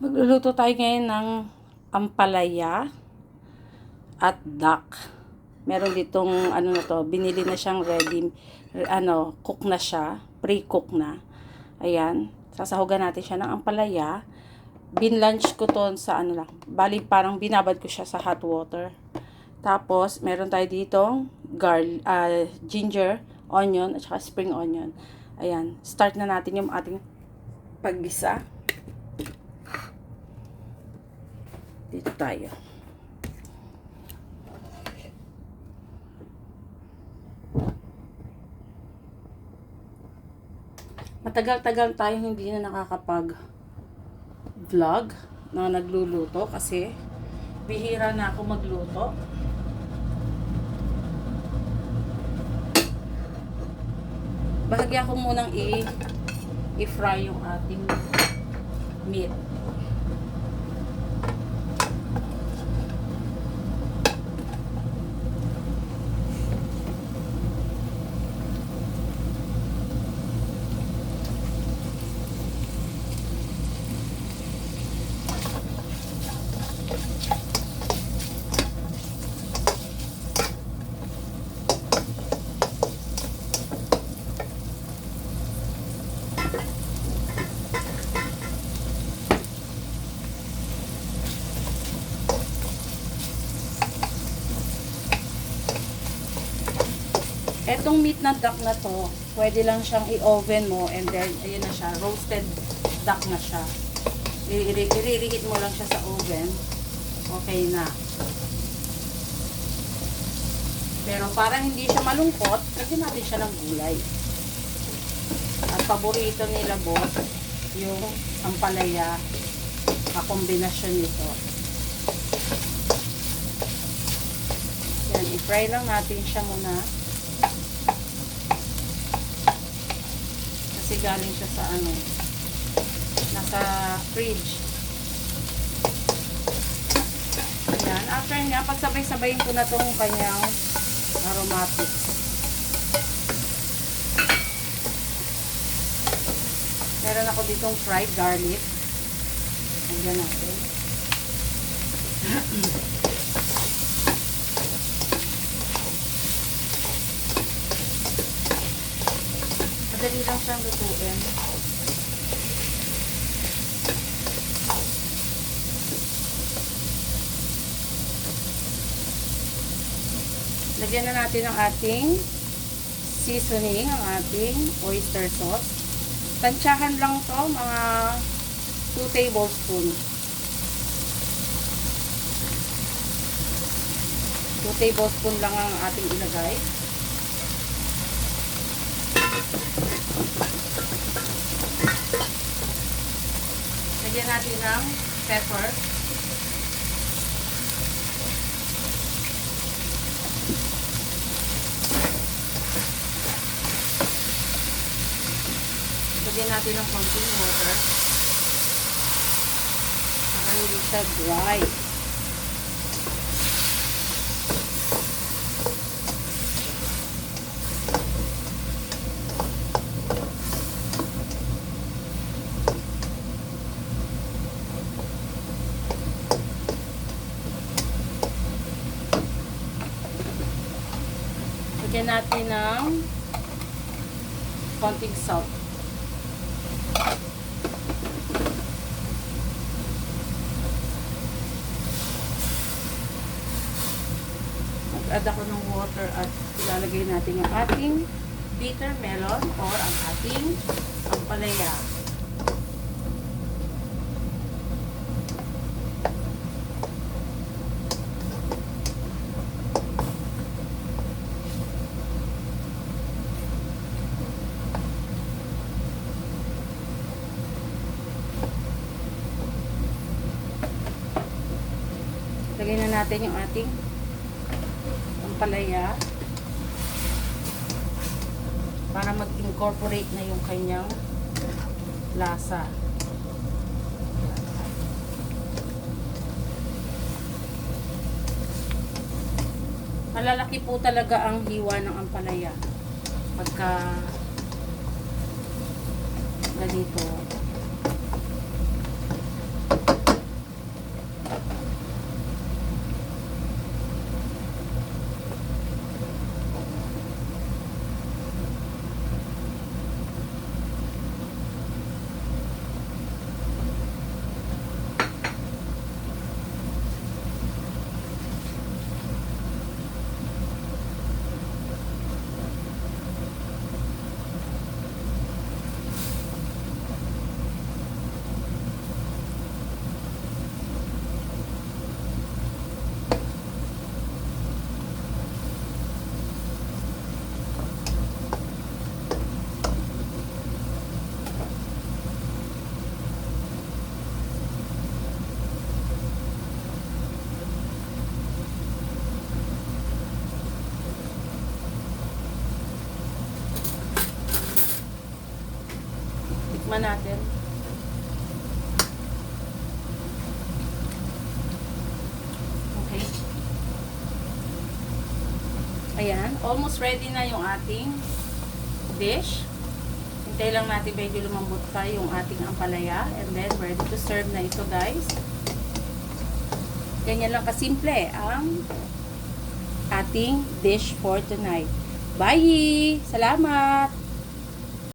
Magluluto tayo ngayon ng ampalaya at duck. Meron ditong ano na to, binili na siyang ready, cook na siya, pre-cook na. Ayan, sasahugan natin siya ng ampalaya. Binlunch ko to sa bali parang binabad ko siya sa hot water. Tapos, meron tayo ditong ginger, onion, at saka spring onion. Ayan, start na natin yung ating paggisa. Dito tayo. Matagal-tagal tayo hindi na nakakapag-vlog na nagluluto kasi bihira na ako magluto. Bahagya ko munang i-fry yung ating meat. Etong meat na duck na to, pwede lang siyang i-oven mo and then, ayun na siya, roasted duck na siya. I-reheat mo lang siya sa oven. Okay na. Pero para hindi siya malungkot, lagyan natin siya ng gulay. At paborito nila boss, yung ampalaya, kakombinasyon nito. Yan, i-fry lang natin siya muna. Kasi galing siya sa nasa fridge. Ayan, after niya, pagsabay-sabayin ko na tong kanyang aromatics. Meron ako ditong fried garlic. Ayan natin. Madali lang siyang lutuin. Lagyan na natin ang ating seasoning, ang ating oyster sauce. Tansyahan lang to, mga 2 tablespoons. 2 tablespoons lang ang ating ilagay. Lagyan natin ng pepper. Lagyan natin ng konting water para hindi siya dry. Lagyan natin ng konting salt. Mag-add ako ng water at ilalagay natin ang ating bitter melon or ang ating ampalaya. Lagay na natin yung ating ampalaya para mag-incorporate na yung kanyang lasa. Malalaki po talaga ang hiwa ng ampalaya pagka ganito. Tikman natin. Okay. Ayan, almost ready na yung ating dish. Hintay lang natin medyo lumambot pa yung ating ampalaya. And then, ready to serve na ito, guys. Ganyan lang kasimple ang ating dish for tonight. Bye! Salamat!